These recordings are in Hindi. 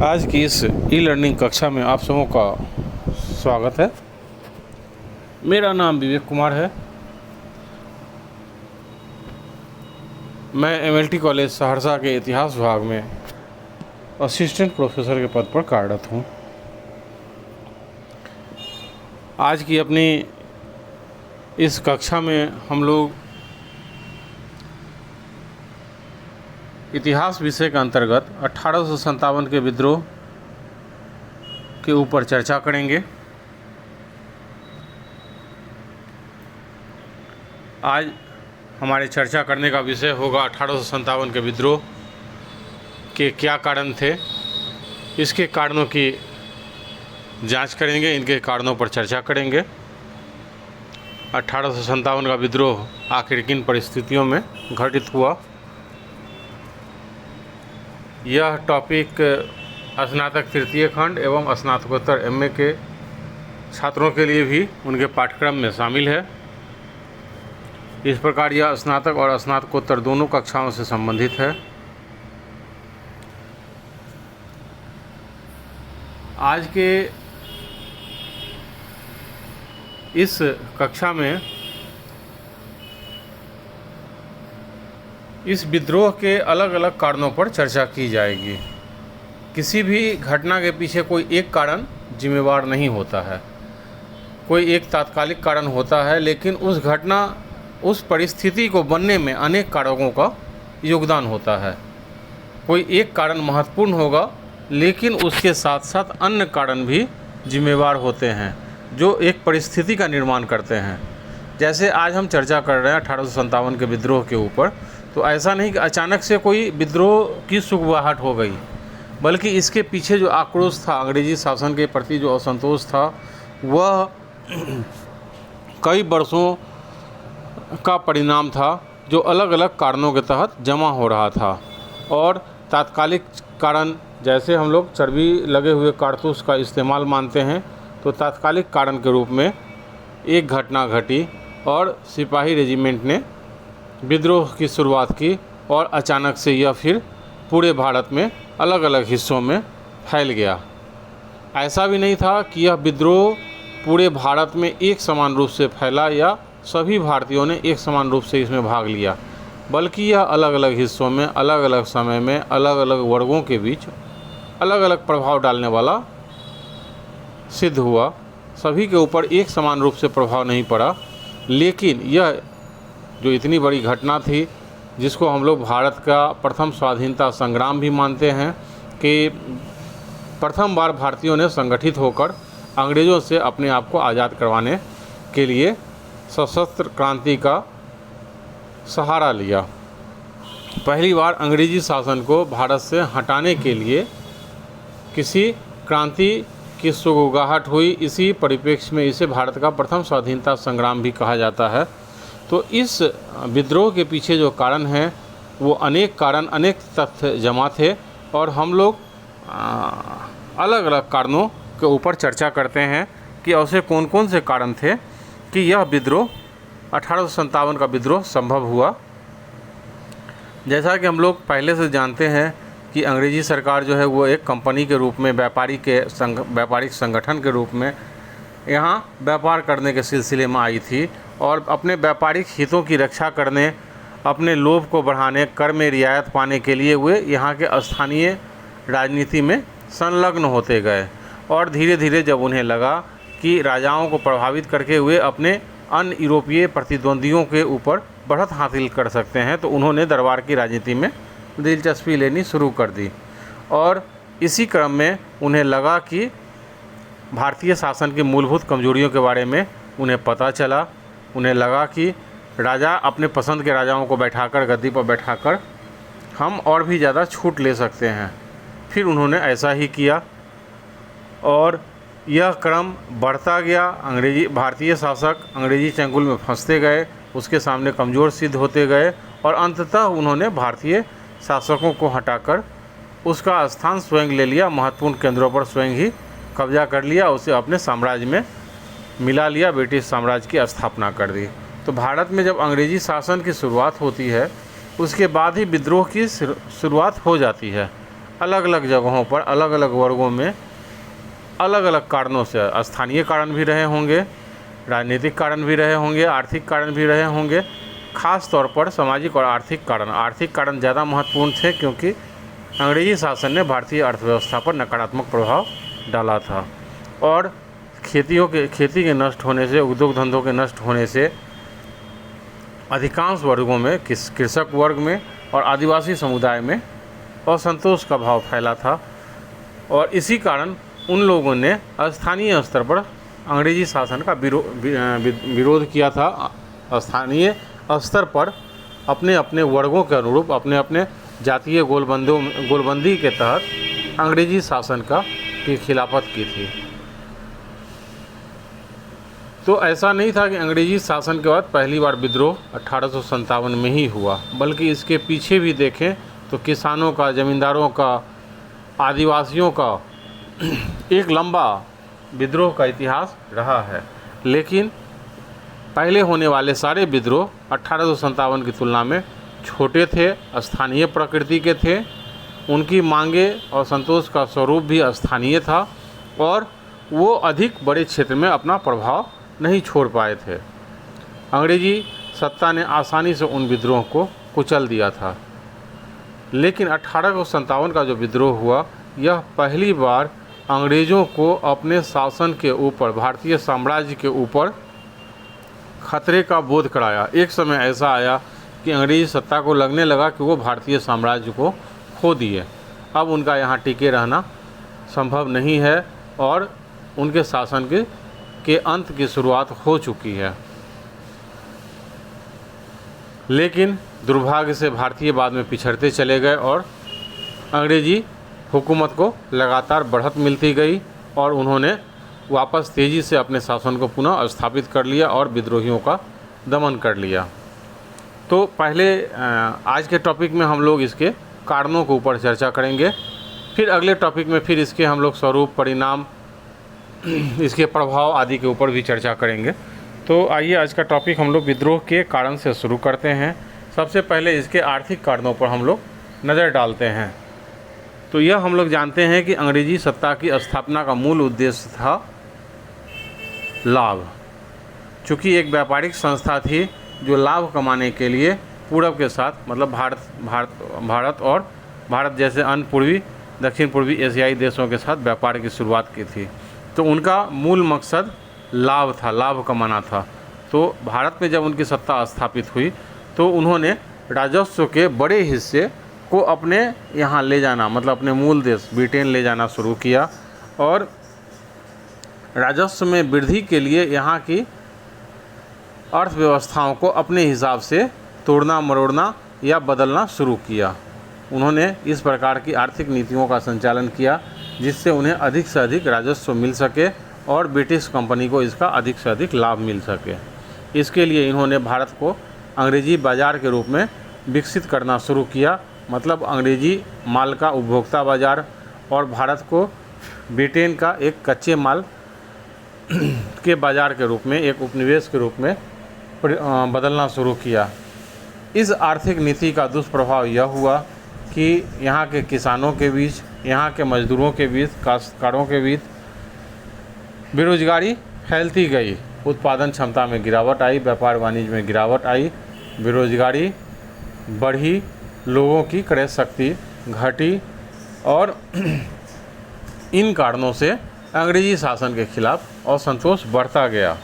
आज की इस ई लर्निंग कक्षा में आप सबों का स्वागत है। मेरा नाम विवेक कुमार है। मैं एमएलटी कॉलेज सहरसा के इतिहास विभाग में असिस्टेंट प्रोफेसर के पद पर कार्यरत हूँ। आज की अपनी इस कक्षा में हम लोग इतिहास विषय के अंतर्गत 1857 के विद्रोह के ऊपर चर्चा करेंगे। आज हमारे चर्चा करने का विषय होगा 1857 के विद्रोह के क्या कारण थे, इसके कारणों की जांच करेंगे, इनके कारणों पर चर्चा करेंगे। 1857 का विद्रोह आखिर किन परिस्थितियों में घटित हुआ, यह टॉपिक स्नातक तृतीय खंड एवं स्नातकोत्तर एमए के छात्रों के लिए भी उनके पाठ्यक्रम में शामिल है। इस प्रकार यह स्नातक और स्नातकोत्तर दोनों कक्षाओं से संबंधित है। आज के इस कक्षा में इस विद्रोह के अलग अलग कारणों पर चर्चा की जाएगी। किसी भी घटना के पीछे कोई एक कारण जिम्मेवार नहीं होता है, कोई एक तात्कालिक कारण होता है, लेकिन उस घटना उस परिस्थिति को बनने में अनेक कारकों का योगदान होता है। कोई एक कारण महत्वपूर्ण होगा, लेकिन उसके साथ साथ अन्य कारण भी जिम्मेवार होते हैं जो एक परिस्थिति का निर्माण करते हैं। जैसे आज हम चर्चा कर रहे हैं 1857 के विद्रोह के ऊपर, तो ऐसा नहीं कि अचानक से कोई विद्रोह की सुगबुगाहट हो गई, बल्कि इसके पीछे जो आक्रोश था, अंग्रेजी शासन के प्रति जो असंतोष था, वह कई वर्षों का परिणाम था जो अलग अलग कारणों के तहत जमा हो रहा था। और तात्कालिक कारण, जैसे हम लोग चर्बी लगे हुए कारतूस का इस्तेमाल मानते हैं, तो तात्कालिक कारण के रूप में एक घटना घटी और सिपाही रेजिमेंट ने विद्रोह की शुरुआत की और अचानक से यह फिर पूरे भारत में अलग अलग हिस्सों में फैल गया। ऐसा भी नहीं था कि यह विद्रोह पूरे भारत में एक समान रूप से फैला या सभी भारतीयों ने एक समान रूप से इसमें भाग लिया, बल्कि यह अलग अलग हिस्सों में अलग अलग समय में अलग अलग वर्गों के बीच अलग अलग प्रभाव डालने वाला सिद्ध हुआ। सभी के ऊपर एक समान रूप से प्रभाव नहीं पड़ा, लेकिन यह जो इतनी बड़ी घटना थी, जिसको हम लोग भारत का प्रथम स्वाधीनता संग्राम भी मानते हैं, कि प्रथम बार भारतीयों ने संगठित होकर अंग्रेज़ों से अपने आप को आज़ाद करवाने के लिए सशस्त्र क्रांति का सहारा लिया। पहली बार अंग्रेजी शासन को भारत से हटाने के लिए किसी क्रांति की सुगबुगाहट हुई। इसी परिप्रेक्ष्य में इसे भारत का प्रथम स्वाधीनता संग्राम भी कहा जाता है। तो इस विद्रोह के पीछे जो कारण हैं, वो अनेक कारण, अनेक तथ्य जमा थे, और हम लोग अलग अलग कारणों के ऊपर चर्चा करते हैं कि ऐसे कौन कौन से कारण थे कि यह विद्रोह 1857 का विद्रोह संभव हुआ। जैसा कि हम लोग पहले से जानते हैं कि अंग्रेजी सरकार जो है वो एक कंपनी के रूप में, व्यापारिक संगठन के रूप में यहाँ व्यापार करने के सिलसिले में आई थी, और अपने व्यापारिक हितों की रक्षा करने, अपने लोभ को बढ़ाने, कर में रियायत पाने के लिए वे यहाँ के स्थानीय राजनीति में संलग्न होते गए। और धीरे धीरे जब उन्हें लगा कि राजाओं को प्रभावित करके वे अपने अन्य यूरोपीय प्रतिद्वंदियों के ऊपर बढ़त हासिल कर सकते हैं, तो उन्होंने दरबार की राजनीति में दिलचस्पी लेनी शुरू कर दी। और इसी क्रम में उन्हें लगा कि भारतीय शासन की मूलभूत कमजोरियों के बारे में उन्हें पता चला। उन्हें लगा कि राजा अपने पसंद के राजाओं को बैठाकर, गद्दी पर बैठाकर हम और भी ज़्यादा छूट ले सकते हैं। फिर उन्होंने ऐसा ही किया और यह क्रम बढ़ता गया। भारतीय शासक अंग्रेजी चंगुल में फंसते गए, उसके सामने कमज़ोर सिद्ध होते गए, और अंततः उन्होंने भारतीय शासकों को हटाकर उसका स्थान स्वयं ले लिया। महत्वपूर्ण केंद्रों पर स्वयं ही कब्जा कर लिया, उसे अपने साम्राज्य में मिला लिया, ब्रिटिश साम्राज्य की स्थापना कर दी। तो भारत में जब अंग्रेजी शासन की शुरुआत होती है, उसके बाद ही विद्रोह की शुरुआत हो जाती है। अलग अलग जगहों पर अलग अलग वर्गों में अलग अलग कारणों से, स्थानीय कारण भी रहे होंगे, राजनीतिक कारण भी रहे होंगे, आर्थिक कारण भी रहे होंगे, खास तौर पर सामाजिक और आर्थिक कारण ज़्यादा महत्वपूर्ण थे, क्योंकि अंग्रेजी शासन ने भारतीय अर्थव्यवस्था पर नकारात्मक प्रभाव डाला था और खेती के नष्ट होने से, उद्योग धंधों के नष्ट होने से अधिकांश वर्गों में, कृषक वर्ग में और आदिवासी समुदाय में असंतोष का भाव फैला था और इसी कारण उन लोगों ने स्थानीय स्तर पर अंग्रेजी शासन का विरोध किया था। स्थानीय स्तर पर अपने अपने वर्गों के अनुरूप, अपने अपने जातीय गोलबंदी के तहत अंग्रेजी शासन की खिलाफत की थी। तो ऐसा नहीं था कि अंग्रेजी शासन के बाद पहली बार विद्रोह 1857 में ही हुआ, बल्कि इसके पीछे भी देखें तो किसानों का, ज़मींदारों का, आदिवासियों का एक लंबा विद्रोह का इतिहास रहा है। लेकिन पहले होने वाले सारे विद्रोह 1857 की तुलना में छोटे थे, स्थानीय प्रकृति के थे, उनकी मांगे और संतोष का स्वरूप भी स्थानीय था और वो अधिक बड़े क्षेत्र में अपना प्रभाव नहीं छोड़ पाए थे। अंग्रेजी सत्ता ने आसानी से उन विद्रोह को कुचल दिया था। लेकिन 1857 का जो विद्रोह हुआ, यह पहली बार अंग्रेज़ों को अपने शासन के ऊपर, भारतीय साम्राज्य के ऊपर खतरे का बोध कराया। एक समय ऐसा आया कि अंग्रेजी सत्ता को लगने लगा कि वो भारतीय साम्राज्य को खो दिए, अब उनका यहाँ टिके रहना संभव नहीं है और उनके शासन के अंत की शुरुआत हो चुकी है। लेकिन दुर्भाग्य से भारतीय बाद में पिछड़ते चले गए और अंग्रेजी हुकूमत को लगातार बढ़त मिलती गई और उन्होंने वापस तेज़ी से अपने शासन को पुनः स्थापित कर लिया और विद्रोहियों का दमन कर लिया। तो पहले आज के टॉपिक में हम लोग इसके कारणों के ऊपर चर्चा करेंगे, फिर अगले टॉपिक में फिर इसके हम लोग स्वरूप, परिणाम, इसके प्रभाव आदि के ऊपर भी चर्चा करेंगे। तो आइए आज का टॉपिक हम लोग विद्रोह के कारण से शुरू करते हैं। सबसे पहले इसके आर्थिक कारणों पर हम लोग नज़र डालते हैं। तो यह हम लोग जानते हैं कि अंग्रेजी सत्ता की स्थापना का मूल उद्देश्य था लाभ। चूँकि एक व्यापारिक संस्था थी जो लाभ कमाने के लिए पूरब के साथ, मतलब भारत और भारत जैसे अन्य पूर्वी, दक्षिण पूर्वी एशियाई देशों के साथ व्यापार की शुरुआत की थी। तो उनका मूल मकसद लाभ था, लाभ कमाना था। तो भारत में जब उनकी सत्ता स्थापित हुई तो उन्होंने राजस्व के बड़े हिस्से को अपने यहाँ ले जाना, मतलब अपने मूल देश ब्रिटेन ले जाना शुरू किया और राजस्व में वृद्धि के लिए यहाँ की अर्थव्यवस्थाओं को अपने हिसाब से तोड़ना, मरोड़ना या बदलना शुरू किया। उन्होंने इस प्रकार की आर्थिक नीतियों का संचालन किया जिससे उन्हें अधिक से अधिक राजस्व मिल सके और ब्रिटिश कंपनी को इसका अधिक से अधिक लाभ मिल सके। इसके लिए इन्होंने भारत को अंग्रेजी बाज़ार के रूप में विकसित करना शुरू किया, मतलब अंग्रेजी माल का उपभोक्ता बाज़ार, और भारत को ब्रिटेन का एक कच्चे माल के बाज़ार के रूप में, एक उपनिवेश के रूप में बदलना शुरू किया। इस आर्थिक नीति का दुष्प्रभाव यह हुआ कि यहाँ के किसानों के बीच, यहाँ के मजदूरों के बीच, काश्तकारों के बीच बेरोजगारी फैलती गई, उत्पादन क्षमता में गिरावट आई, व्यापार वाणिज्य में गिरावट आई, बेरोजगारी बढ़ी, लोगों की क्रय शक्ति घटी और इन कारणों से अंग्रेजी शासन के खिलाफ असंतोष बढ़ता गया।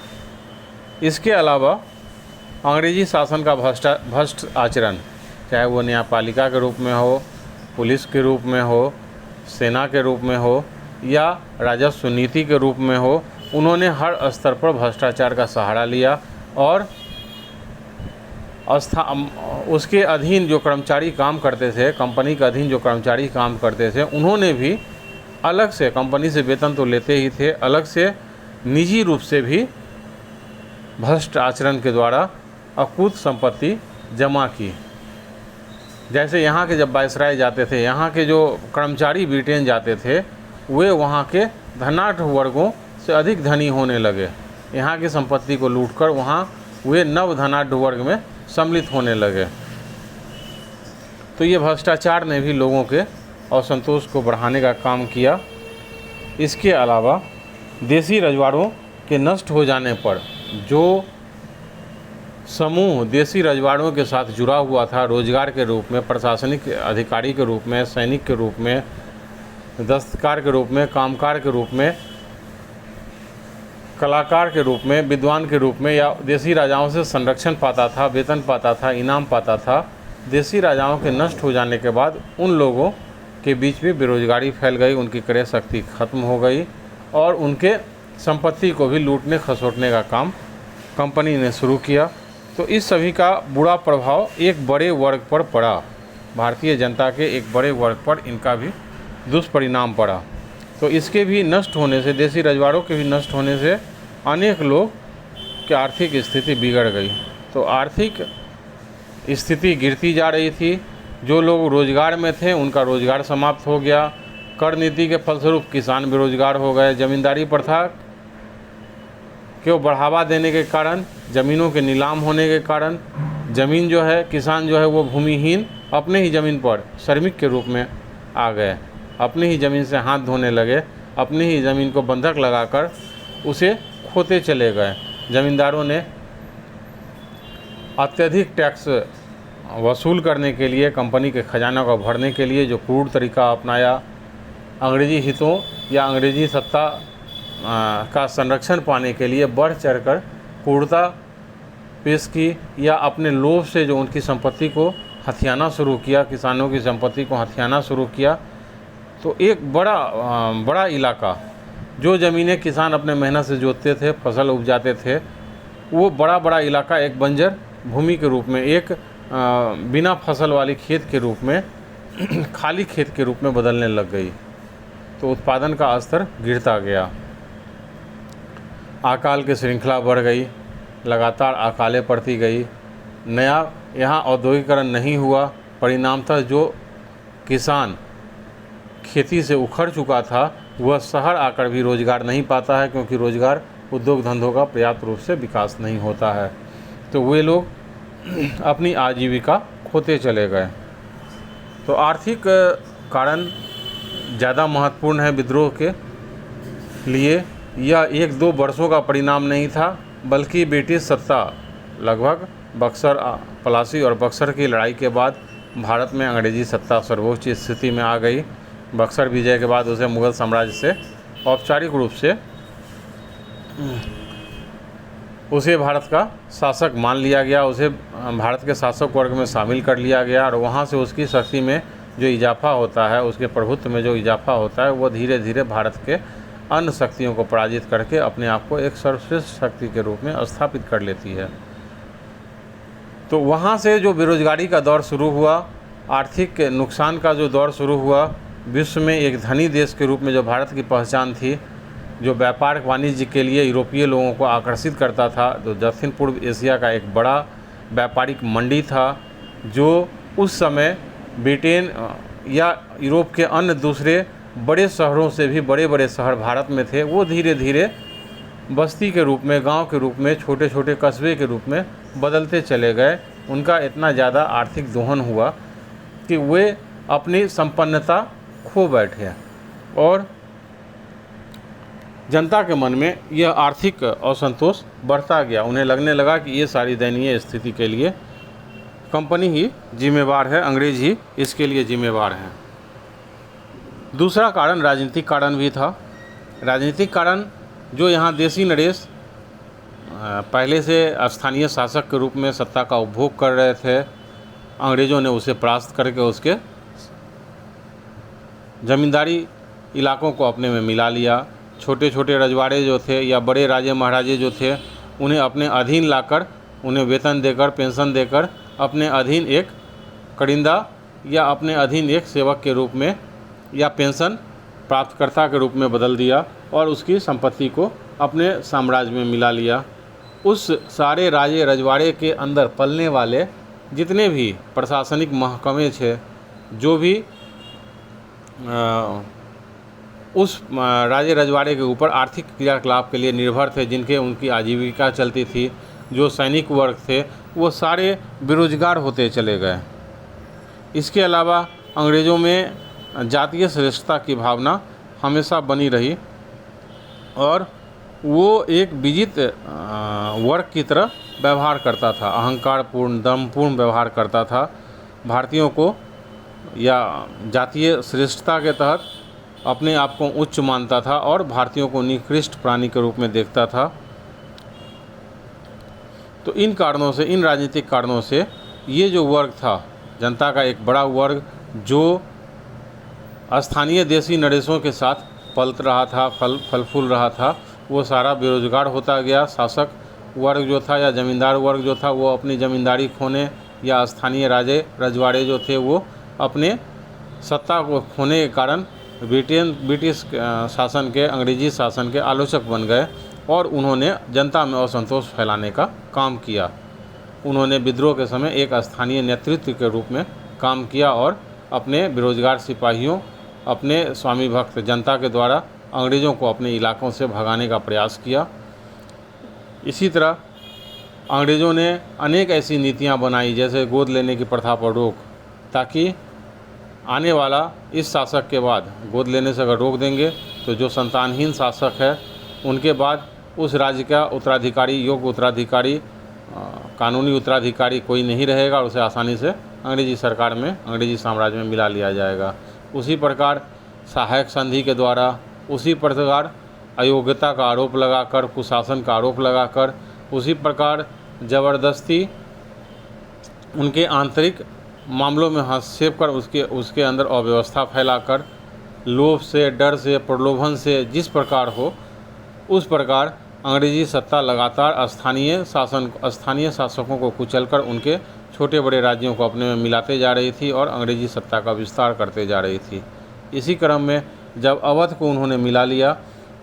इसके अलावा अंग्रेजी शासन का भ्रष्ट आचरण, चाहे वो न्यायपालिका के रूप में हो, पुलिस के रूप में हो, सेना के रूप में हो या राजस्व नीति के रूप में हो, उन्होंने हर स्तर पर भ्रष्टाचार का सहारा लिया और उसके अधीन जो कर्मचारी काम करते थे, कंपनी के अधीन जो कर्मचारी काम करते थे, उन्होंने भी अलग से, कंपनी से वेतन तो लेते ही थे, अलग से निजी रूप से भी भ्रष्ट आचरण के द्वारा अकूत संपत्ति जमा की। जैसे यहाँ के जब वायसराय जाते थे, यहाँ के जो कर्मचारी ब्रिटेन जाते थे, वे वहाँ के धनाढ़ वर्गों से अधिक धनी होने लगे। यहाँ की संपत्ति को लूटकर वहाँ वे नव धनाढ़ वर्ग में सम्मिलित होने लगे। तो ये भ्रष्टाचार ने भी लोगों के असंतोष को बढ़ाने का काम किया। इसके अलावा देसी रजवाड़ों के नष्ट हो जाने पर जो समूह देसी रजवाड़ों के साथ जुड़ा हुआ था, रोजगार के रूप में, प्रशासनिक अधिकारी के रूप में, सैनिक के रूप में, दस्तकार के रूप में, कामकार के रूप में, कलाकार के रूप में, विद्वान के रूप में, या देसी राजाओं से संरक्षण पाता था, वेतन पाता था, इनाम पाता था, देसी राजाओं के नष्ट हो जाने के बाद उन लोगों के बीच भी बेरोजगारी फैल गई, उनकी क्रय शक्ति खत्म हो गई और उनके संपत्ति को भी लूटने खसोटने का काम कंपनी ने शुरू किया। तो इस सभी का बुरा प्रभाव एक बड़े वर्ग पर पड़ा, भारतीय जनता के एक बड़े वर्ग पर इनका भी दुष्परिणाम पड़ा। तो इसके भी नष्ट होने से, देसी रजवाड़ों के भी नष्ट होने से अनेक लोग की आर्थिक स्थिति बिगड़ गई। तो आर्थिक स्थिति गिरती जा रही थी। जो लोग रोजगार में थे उनका रोजगार समाप्त हो गया। कर नीति के फलस्वरूप किसान बेरोजगार हो गए। जमींदारी प्रथा को बढ़ावा देने के कारण, ज़मीनों के नीलाम होने के कारण ज़मीन जो है, किसान जो है वो भूमिहीन अपने ही ज़मीन पर श्रमिक के रूप में आ गए, अपनी ही ज़मीन से हाथ धोने लगे, अपनी ही ज़मीन को बंधक लगाकर उसे खोते चले गए। ज़मींदारों ने अत्यधिक टैक्स वसूल करने के लिए, कंपनी के खजाना को भरने के लिए जो क्रूर तरीका अपनाया, अंग्रेजी हितों या अंग्रेजी सत्ता का संरक्षण पाने के लिए बढ़ चढ़कर क्रूरता पेश की, या अपने लोभ से जो उनकी संपत्ति को हथियाना शुरू किया, किसानों की संपत्ति को हथियाना शुरू किया। तो एक बड़ा इलाका, जो ज़मीनें किसान अपने मेहनत से जोतते थे, फसल उपजाते थे, वो बड़ा इलाका एक बंजर भूमि के रूप में, एक बिना फसल वाली खेत के रूप में, खाली खेत के रूप में बदलने लग गई। तो उत्पादन का स्तर गिरता गया, अकाल की श्रृंखला बढ़ गई, लगातार अकालें पड़ती गई। नया यहाँ औद्योगिकरण नहीं हुआ, परिणामतः जो किसान खेती से उखड़ चुका था वह शहर आकर भी रोज़गार नहीं पाता है, क्योंकि रोज़गार उद्योग धंधों का पर्याप्त रूप से विकास नहीं होता है। तो वे लोग अपनी आजीविका खोते चले गए। तो आर्थिक कारण ज़्यादा महत्वपूर्ण है विद्रोह के लिए। यह 1-2 वर्षों का परिणाम नहीं था, बल्कि ब्रिटिश सत्ता लगभग बक्सर, पलासी और बक्सर की लड़ाई के बाद भारत में अंग्रेजी सत्ता सर्वोच्च स्थिति में आ गई। बक्सर विजय के बाद उसे मुग़ल साम्राज्य से औपचारिक रूप से उसे भारत का शासक मान लिया गया, उसे भारत के शासक वर्ग में शामिल कर लिया गया। और वहाँ से उसकी शक्ति में जो इजाफा होता है, उसके प्रभुत्व में जो इजाफा होता है, वो धीरे धीरे भारत के अन्य शक्तियों को पराजित करके अपने आप को एक सर्वश्रेष्ठ शक्ति के रूप में स्थापित कर लेती है। तो वहाँ से जो बेरोजगारी का दौर शुरू हुआ, आर्थिक नुकसान का जो दौर शुरू हुआ, विश्व में एक धनी देश के रूप में जो भारत की पहचान थी, जो व्यापार वाणिज्य के लिए यूरोपीय लोगों को आकर्षित करता था, जो दक्षिण पूर्व एशिया का एक बड़ा व्यापारिक मंडी था, जो उस समय ब्रिटेन या यूरोप के अन्य दूसरे बड़े शहरों से भी बड़े शहर भारत में थे, वो धीरे धीरे बस्ती के रूप में, गांव के रूप में, छोटे छोटे कस्बे के रूप में बदलते चले गए। उनका इतना ज़्यादा आर्थिक दोहन हुआ कि वे अपनी संपन्नता खो बैठे और जनता के मन में यह आर्थिक असंतोष बढ़ता गया। उन्हें लगने लगा कि ये सारी दयनीय स्थिति के लिए कंपनी ही जिम्मेवार है, अंग्रेज ही इसके लिए जिम्मेवार हैं। दूसरा कारण राजनीतिक कारण भी था। राजनीतिक कारण, जो यहाँ देसी नरेश पहले से स्थानीय शासक के रूप में सत्ता का उपभोग कर रहे थे, अंग्रेज़ों ने उसे परास्त करके उसके ज़मींदारी इलाकों को अपने में मिला लिया। छोटे छोटे रजवाड़े जो थे या बड़े राजे महाराजे जो थे, उन्हें अपने अधीन लाकर, उन्हें वेतन देकर, पेंशन देकर अपने अधीन एक करिंदा या अपने अधीन एक सेवक के रूप में या पेंशन प्राप्तकर्ता के रूप में बदल दिया और उसकी संपत्ति को अपने साम्राज्य में मिला लिया। उस सारे राजे रजवाड़े के अंदर पलने वाले जितने भी प्रशासनिक महकमे थे, जो भी उस राजे रजवाड़े के ऊपर आर्थिक क्रियाकलाप के लिए निर्भर थे, जिनके उनकी आजीविका चलती थी, जो सैनिक वर्ग थे, वो सारे बेरोजगार होते चले गए। इसके अलावा अंग्रेज़ों में जातीय श्रेष्ठता की भावना हमेशा बनी रही और वो एक विजित वर्ग की तरह व्यवहार करता था, अहंकारपूर्ण, दम्भपूर्ण व्यवहार करता था। भारतीयों को या जातीय श्रेष्ठता के तहत अपने आप को उच्च मानता था और भारतीयों को निकृष्ट प्राणी के रूप में देखता था। तो इन कारणों से, इन राजनीतिक कारणों से ये जो वर्ग था, जनता का एक बड़ा वर्ग जो स्थानीय देसी नरेशों के साथ पलत रहा था, फल फूल रहा था, वो सारा बेरोजगार होता गया। शासक वर्ग जो था या जमींदार वर्ग जो था वो अपनी ज़मींदारी खोने या स्थानीय राजे रजवाड़े जो थे वो अपने सत्ता को खोने के कारण ब्रिटिश शासन के, अंग्रेजी शासन के आलोचक बन गए और उन्होंने जनता में असंतोष फैलाने का काम किया। उन्होंने विद्रोह के समय एक स्थानीय नेतृत्व के रूप में काम किया और अपने बेरोजगार सिपाहियों, अपने स्वामी भक्त जनता के द्वारा अंग्रेज़ों को अपने इलाकों से भगाने का प्रयास किया। इसी तरह अंग्रेज़ों ने अनेक ऐसी नीतियां बनाई, जैसे गोद लेने की प्रथा पर रोक, ताकि आने वाला इस शासक के बाद गोद लेने से अगर रोक देंगे तो जो संतानहीन शासक है उनके बाद उस राज्य का उत्तराधिकारी, योग्य उत्तराधिकारी, कानूनी उत्तराधिकारी कोई नहीं रहेगा और उसे आसानी से अंग्रेजी सरकार में, अंग्रेजी साम्राज्य में मिला लिया जाएगा। उसी प्रकार सहायक संधि के द्वारा, उसी प्रकार अयोग्यता का आरोप लगाकर, कुशासन का आरोप लगाकर, उसी प्रकार ज़बरदस्ती उनके आंतरिक मामलों में हस्तक्षेप कर उसके अंदर अव्यवस्था फैलाकर, लोभ से, डर से, प्रलोभन से, जिस प्रकार हो उस प्रकार अंग्रेजी सत्ता लगातार स्थानीय शासकों को कुचलकर उनके छोटे बड़े राज्यों को अपने में मिलाते जा रही थी और अंग्रेजी सत्ता का विस्तार करते जा रही थी। इसी क्रम में जब अवध को उन्होंने मिला लिया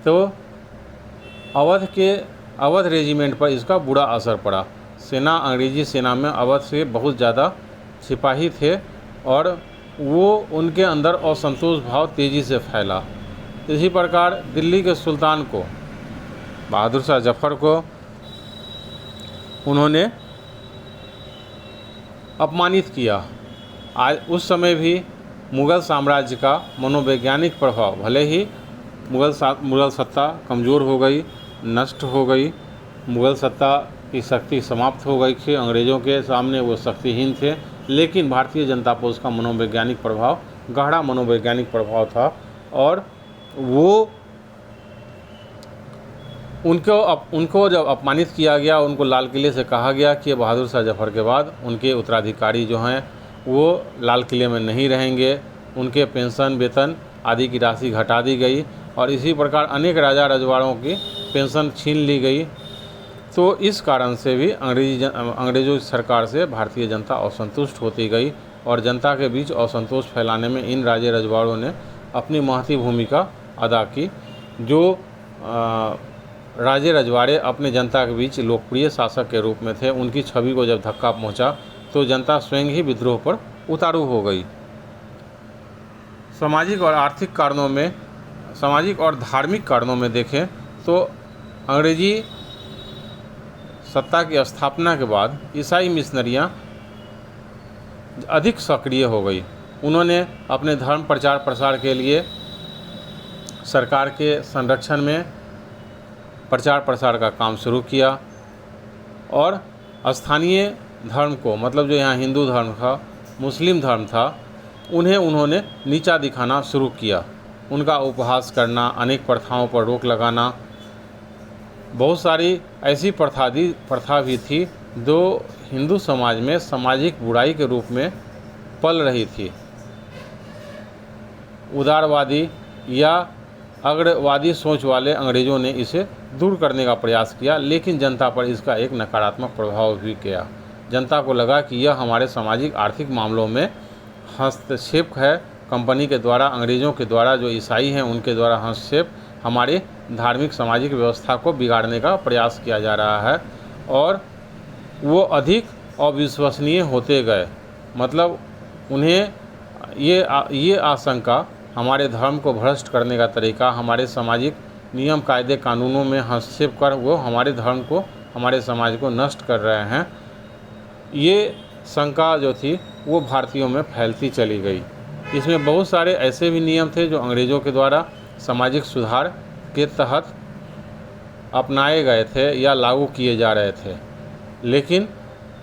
तो अवध रेजिमेंट पर इसका बुरा असर पड़ा। सेना, अंग्रेजी सेना में अवध से बहुत ज़्यादा सिपाही थे और वो उनके अंदर असंतोष भाव तेज़ी से फैला। इसी प्रकार दिल्ली के सुल्तान को, बहादुर शाह जफ़र को उन्होंने अपमानित किया। आज उस समय भी मुग़ल साम्राज्य का मनोवैज्ञानिक प्रभाव, भले ही मुग़ल सत्ता कमज़ोर हो गई, नष्ट हो गई, मुग़ल सत्ता की शक्ति समाप्त हो गई थी, अंग्रेज़ों के सामने वो शक्तिहीन थे, लेकिन भारतीय जनता पर उसका मनोवैज्ञानिक प्रभाव, गहरा मनोवैज्ञानिक प्रभाव था और वो उनको जब अपमानित किया गया, उनको लाल किले से कहा गया कि बहादुर शाह जफ़र के बाद उनके उत्तराधिकारी जो हैं वो लाल किले में नहीं रहेंगे, उनके पेंशन, वेतन आदि की राशि घटा दी गई और इसी प्रकार अनेक राजा रजवाड़ों की पेंशन छीन ली गई। तो इस कारण से भी अंग्रेज़ों की सरकार से भारतीय जनता असंतुष्ट होती गई और जनता के बीच असंतोष फैलाने में इन राजे रजवाड़ों ने अपनी महती भूमिका अदा की। जो राजे रजवाड़े अपने जनता के बीच लोकप्रिय शासक के रूप में थे, उनकी छवि को जब धक्का पहुंचा तो जनता स्वयं ही विद्रोह पर उतारू हो गई। सामाजिक और आर्थिक कारणों में, सामाजिक और धार्मिक कारणों में देखें तो अंग्रेजी सत्ता की स्थापना के बाद ईसाई मिशनरियाँ अधिक सक्रिय हो गई। उन्होंने अपने धर्म प्रचार प्रसार के लिए सरकार के संरक्षण में प्रचार प्रसार का काम शुरू किया और स्थानीय धर्म को, मतलब जो यहाँ हिंदू धर्म था, मुस्लिम धर्म था, उन्हें उन्होंने नीचा दिखाना शुरू किया। उनका उपहास करना, अनेक प्रथाओं पर रोक लगाना, बहुत सारी ऐसी प्रथा भी थी जो हिंदू समाज में सामाजिक बुराई के रूप में पल रही थी। उदारवादी या अग्रवादी सोच वाले अंग्रेज़ों ने इसे दूर करने का प्रयास किया, लेकिन जनता पर इसका एक नकारात्मक प्रभाव भी किया। जनता को लगा कि यह हमारे सामाजिक आर्थिक मामलों में हस्तक्षेप है, कंपनी के द्वारा, अंग्रेज़ों के द्वारा, जो ईसाई हैं उनके द्वारा हस्तक्षेप, हमारे धार्मिक सामाजिक व्यवस्था को बिगाड़ने का प्रयास किया जा रहा है और वो अधिक अविश्वसनीय होते गए। मतलब उन्हें ये आशंका, हमारे धर्म को भ्रष्ट करने का तरीका, हमारे सामाजिक नियम कायदे कानूनों में हस्तक्षेप कर वो हमारे धर्म को, हमारे समाज को नष्ट कर रहे हैं, ये शंका जो थी वो भारतीयों में फैलती चली गई। इसमें बहुत सारे ऐसे भी नियम थे जो अंग्रेज़ों के द्वारा सामाजिक सुधार के तहत अपनाए गए थे या लागू किए जा रहे थे, लेकिन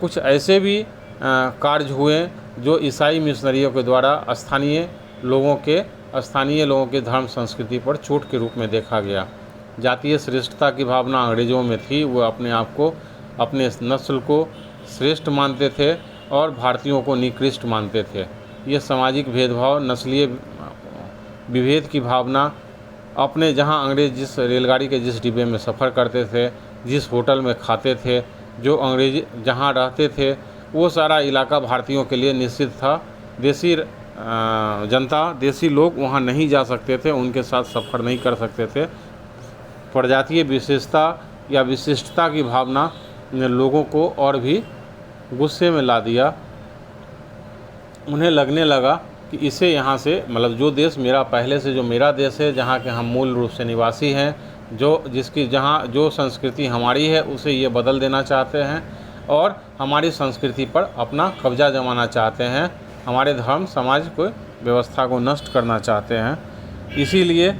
कुछ ऐसे भी कार्य हुए जो ईसाई मिशनरियों के द्वारा स्थानीय लोगों के धर्म संस्कृति पर चोट के रूप में देखा गया। जातीय श्रेष्ठता की भावना अंग्रेज़ों में थी, वो अपने आप को, अपने नस्ल को श्रेष्ठ मानते थे और भारतीयों को निकृष्ट मानते थे। ये सामाजिक भेदभाव, नस्लीय विभेद की भावना अपने जहां अंग्रेज़ जिस रेलगाड़ी के जिस डिब्बे में सफ़र करते थे, जिस होटल में खाते थे, जो अंग्रेज़ जहां रहते थे, वो सारा इलाका भारतीयों के लिए निश्चित था। देसी जनता, देसी लोग वहां नहीं जा सकते थे, उनके साथ सफ़र नहीं कर सकते थे। प्रजातीय विशेषता या विशिष्टता की भावना ने लोगों को और भी गुस्से में ला दिया। उन्हें लगने लगा कि इसे यहाँ से, मतलब जो देश मेरा पहले से जो मेरा देश है, जहाँ के हम मूल रूप से निवासी हैं, जहाँ जो संस्कृति हमारी है, उसे ये बदल देना चाहते हैं और हमारी संस्कृति पर अपना कब्जा जमाना चाहते हैं, हमारे धर्म समाज को व्यवस्था को नष्ट करना चाहते हैं। इसीलिए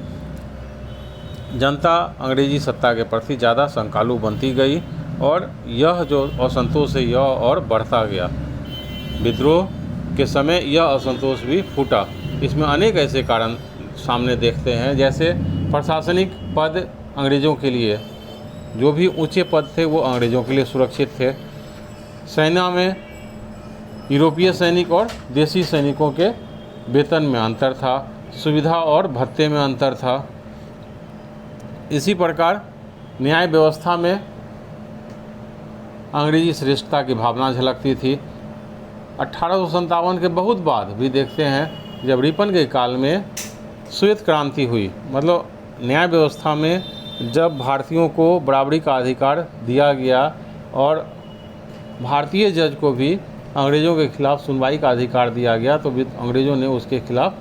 जनता अंग्रेजी सत्ता के प्रति ज़्यादा संकालू बनती गई और यह जो असंतोष है यह और बढ़ता गया। विद्रोह के समय यह असंतोष भी फूटा। इसमें अनेक ऐसे कारण सामने देखते हैं, जैसे प्रशासनिक पद अंग्रेज़ों के लिए, जो भी ऊंचे पद थे वो अंग्रेज़ों के लिए सुरक्षित थे। सेना में यूरोपीय सैनिक और देसी सैनिकों के वेतन में अंतर था, सुविधा और भत्ते में अंतर था। इसी प्रकार न्याय व्यवस्था में अंग्रेजी श्रेष्ठता की भावना झलकती थी। 1857 के बहुत बाद भी देखते हैं, जब रिपन के काल में श्वेत क्रांति हुई, मतलब न्याय व्यवस्था में जब भारतीयों को बराबरी का अधिकार दिया गया और भारतीय जज को भी अंग्रेज़ों के खिलाफ सुनवाई का अधिकार दिया गया, तो अंग्रेज़ों ने उसके खिलाफ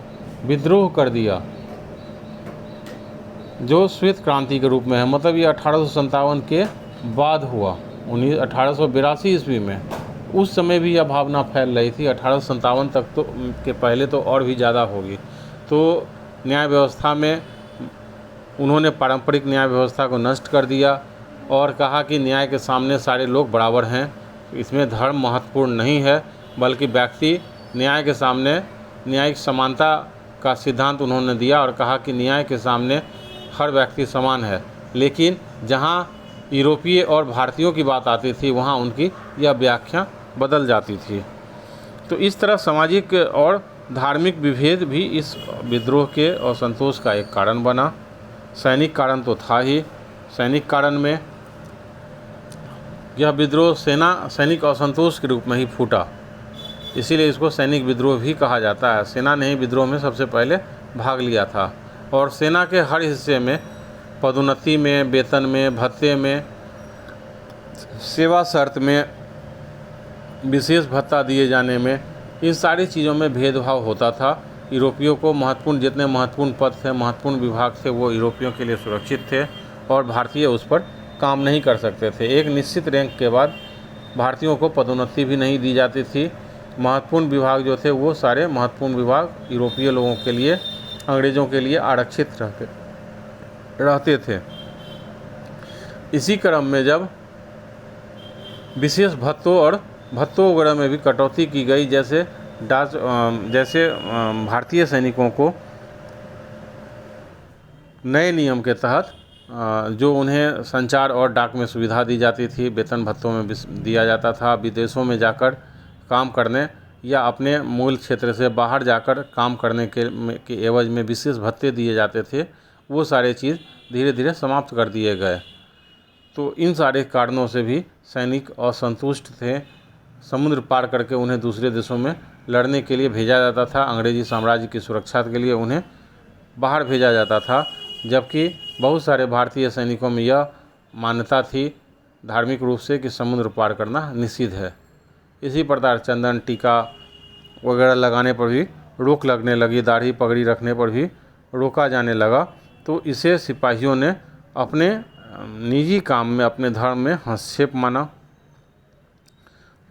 विद्रोह कर दिया, जो श्वेत क्रांति के रूप में है। मतलब ये 1857 के बाद हुआ। 1882 ईस्वी में उस समय भी यह भावना फैल रही थी। 1857 तक तो के पहले तो और भी ज़्यादा होगी। तो न्याय व्यवस्था में उन्होंने पारंपरिक न्याय व्यवस्था को नष्ट कर दिया और कहा कि न्याय के सामने सारे लोग बराबर हैं, इसमें धर्म महत्वपूर्ण नहीं है, बल्कि व्यक्ति न्याय के सामने न्यायिक समानता का सिद्धांत उन्होंने दिया और कहा कि न्याय के सामने हर व्यक्ति समान है। लेकिन जहाँ यूरोपीय और भारतीयों की बात आती थी, वहाँ उनकी यह व्याख्या बदल जाती थी। तो इस तरह सामाजिक और धार्मिक विभेद भी इस विद्रोह के असंतोष का एक कारण बना। सैनिक कारण तो था ही। सैनिक कारण में यह विद्रोह सैनिक असंतोष के रूप में ही फूटा, इसीलिए इसको सैनिक विद्रोह भी कहा जाता है। सेना ने ही विद्रोह में सबसे पहले भाग लिया था और सेना के हर हिस्से में पदोन्नति में, वेतन में, भत्ते में, सेवा शर्त में, विशेष भत्ता दिए जाने में, इन सारी चीज़ों में भेदभाव होता था। यूरोपियों को जितने महत्वपूर्ण पद थे, महत्वपूर्ण विभाग थे, वो यूरोपियों के लिए सुरक्षित थे और भारतीय उस पर काम नहीं कर सकते थे। एक निश्चित रैंक के बाद भारतीयों को पदोन्नति भी नहीं दी जाती थी। महत्वपूर्ण विभाग जो थे वो सारे महत्वपूर्ण विभाग यूरोपीय लोगों के लिए, अंग्रेज़ों के लिए आरक्षित रहते थे। इसी क्रम में जब विशेष भत्तों वगैरह में भी कटौती की गई, जैसे भारतीय सैनिकों को नए नियम के तहत जो उन्हें संचार और डाक में सुविधा दी जाती थी, वेतन भत्तों में दिया जाता था। विदेशों में जाकर काम करने या अपने मूल क्षेत्र से बाहर जाकर काम करने के एवज में विशेष भत्ते दिए जाते थे, वो सारे चीज़ धीरे धीरे समाप्त कर दिए गए। तो इन सारे कारणों से भी सैनिक असंतुष्ट थे। समुद्र पार करके उन्हें दूसरे देशों में लड़ने के लिए भेजा जाता था। अंग्रेजी साम्राज्य की सुरक्षा के लिए उन्हें बाहर भेजा जाता था, जबकि बहुत सारे भारतीय सैनिकों में यह मान्यता थी धार्मिक रूप से कि समुद्र पार करना निषिद्ध है। इसी प्रकार चंदन, टीका वगैरह लगाने पर भी रोक लगने लगी, दाढ़ी पगड़ी रखने पर भी रोका जाने लगा। तो इसे सिपाहियों ने अपने निजी काम में, अपने धर्म में हस्तक्षेप माना।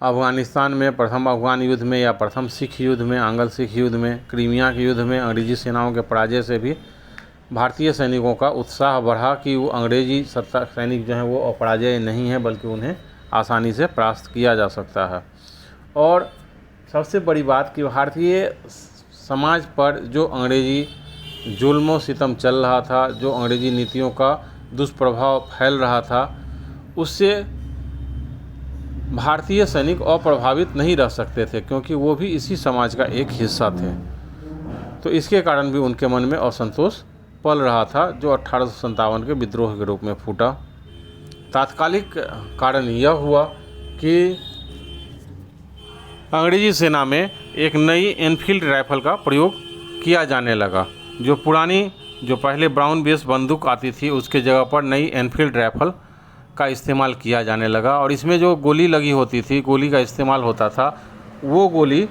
अफ़गानिस्तान में प्रथम अफ़गान युद्ध में या प्रथम सिख युद्ध में, आंग्ल सिख युद्ध में, क्रीमिया के युद्ध में अंग्रेजी सेनाओं के पराजय से भी भारतीय सैनिकों का उत्साह बढ़ा कि वो अंग्रेजी सत्ता सैनिक जो हैं वो अपराजय नहीं है, बल्कि उन्हें आसानी से परास्त किया जा सकता है। और सबसे बड़ी बात कि भारतीय समाज पर जो अंग्रेजी जुल्म सितम चल रहा था, जो अंग्रेजी नीतियों का दुष्प्रभाव फैल रहा था, उससे भारतीय सैनिक अप्रभावित नहीं रह सकते थे, क्योंकि वो भी इसी समाज का एक हिस्सा थे। तो इसके कारण भी उनके मन में असंतोष पल रहा था, जो 1857 के विद्रोह के रूप में फूटा। तात्कालिक कारण यह हुआ कि अंग्रेजी सेना में एक नई एनफील्ड राइफल का प्रयोग किया जाने लगा। जो पुरानी, जो पहले ब्राउन बेस बंदूक आती थी, उसके जगह पर नई एनफील्ड राइफल का इस्तेमाल किया जाने लगा। और इसमें जो गोली लगी होती थी, गोली का इस्तेमाल होता था, वो गोली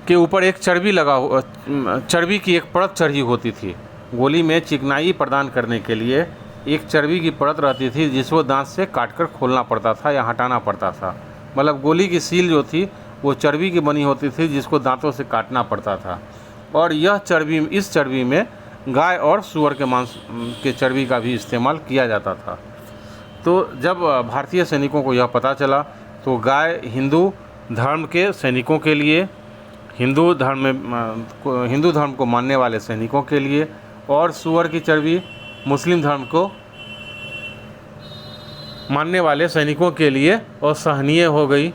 के ऊपर एक चर्बी की एक परत चढ़ी होती थी। गोली में चिकनाई प्रदान करने के लिए एक चर्बी की परत रहती थी, जिसको दांत से काटकर खोलना पड़ता था या हटाना पड़ता था। मतलब गोली की सील जो थी वो चर्बी की बनी होती थी, जिसको दांतों से काटना पड़ता था। और इस चर्बी में गाय और सूअर के मांस के चर्बी का भी इस्तेमाल किया जाता था। तो जब भारतीय सैनिकों को यह पता चला, तो गाय हिंदू धर्म के सैनिकों के लिए, हिंदू धर्म को मानने वाले सैनिकों के लिए, और सूअर की चर्बी मुस्लिम धर्म को मानने वाले सैनिकों के लिए असहनीय हो गई।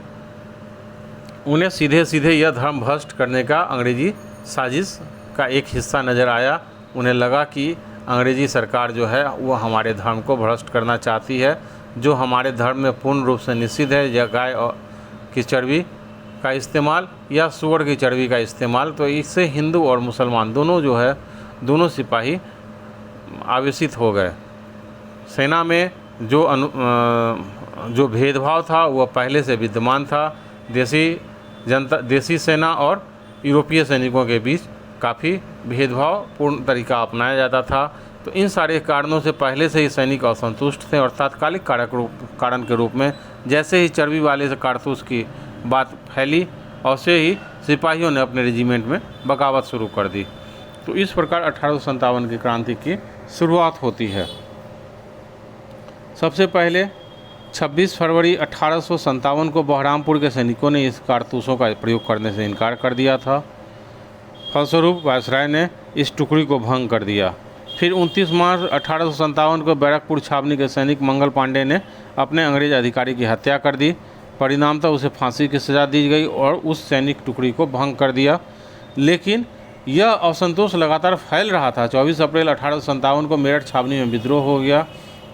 उन्हें सीधे सीधे यह धर्म भ्रष्ट करने का अंग्रेजी साजिश का एक हिस्सा नज़र आया। उन्हें लगा कि अंग्रेजी सरकार जो है वो हमारे धर्म को भ्रष्ट करना चाहती है, जो हमारे धर्म में पूर्ण रूप से निषिद्ध है, या गाय की चर्बी का इस्तेमाल या सूअर की चर्बी का इस्तेमाल। तो इससे हिंदू और मुसलमान दोनों सिपाही आवेशित हो गए। सेना में जो भेदभाव था वह पहले से विद्यमान था। देसी सेना और यूरोपीय सैनिकों के बीच काफ़ी भेदभावपूर्ण तरीका अपनाया जाता था। तो इन सारे कारणों से पहले से ही सैनिक असंतुष्ट थे, और तात्कालिक कारण के रूप में जैसे ही चर्बी वाले से कारतूस की बात फैली, और से ही सिपाहियों ने अपने रेजिमेंट में बगावत शुरू कर दी। तो इस प्रकार 1857 की क्रांति की शुरुआत होती है। सबसे पहले 26 फरवरी 1857 को बहरामपुर के सैनिकों ने इस कारतूसों का प्रयोग करने से इनकार कर दिया था। फलस्वरूप वायसराय ने इस टुकड़ी को भंग कर दिया। फिर 29 मार्च 1857 को बैरकपुर छावनी के सैनिक मंगल पांडे ने अपने अंग्रेज अधिकारी की हत्या कर दी। परिणामतः उसे फांसी की सज़ा दी गई और उस सैनिक टुकड़ी को भंग कर दिया। लेकिन यह असंतोष लगातार फैल रहा था। 24 अप्रैल 1857 को मेरठ छावनी में विद्रोह हो गया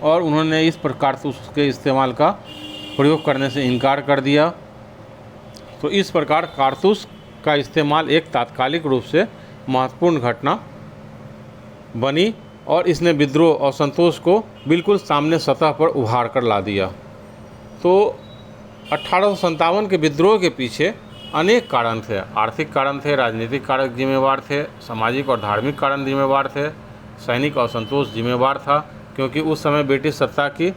और उन्होंने इस पर कारतूस के इस्तेमाल का प्रयोग करने से इनकार कर दिया। तो इस प्रकार कारतूस का इस्तेमाल एक तात्कालिक रूप से महत्वपूर्ण घटना बनी, और इसने विद्रोह और संतोष को बिल्कुल सामने सतह पर उभार कर ला दिया। तो 1857 के विद्रोह के पीछे अनेक कारण थे। आर्थिक कारण थे, राजनीतिक कारक जिम्मेवार थे, सामाजिक और धार्मिक कारण जिम्मेवार थे, सैनिक असंतोष जिम्मेवार था, क्योंकि उस समय ब्रिटिश सत्ता की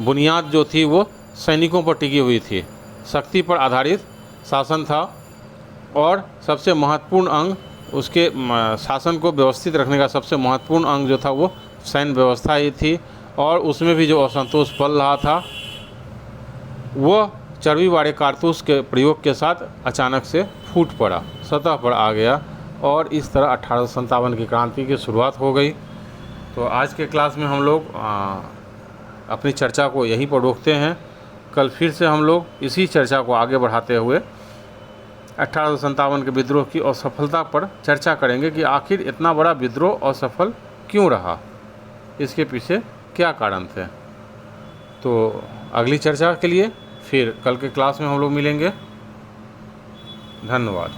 बुनियाद जो थी वो सैनिकों पर टिकी हुई थी। शक्ति पर आधारित शासन था, और सबसे महत्वपूर्ण अंग, उसके शासन को व्यवस्थित रखने का सबसे महत्वपूर्ण अंग जो था वो सैन्य व्यवस्था ही थी। और उसमें भी जो असंतोष पल रहा था वह चर्बी वाले कारतूस के प्रयोग के साथ अचानक से फूट पड़ा, सतह पर आ गया, और इस तरह 1857 की क्रांति की शुरुआत हो गई। तो आज के क्लास में हम लोग अपनी चर्चा को यहीं पर रोकते हैं। कल फिर से हम लोग इसी चर्चा को आगे बढ़ाते हुए 1857 के विद्रोह की असफलता पर चर्चा करेंगे कि आखिर इतना बड़ा विद्रोह असफल क्यों रहा, इसके पीछे क्या कारण थे। तो अगली चर्चा के लिए फिर कल के क्लास में हम लोग मिलेंगे। धन्यवाद।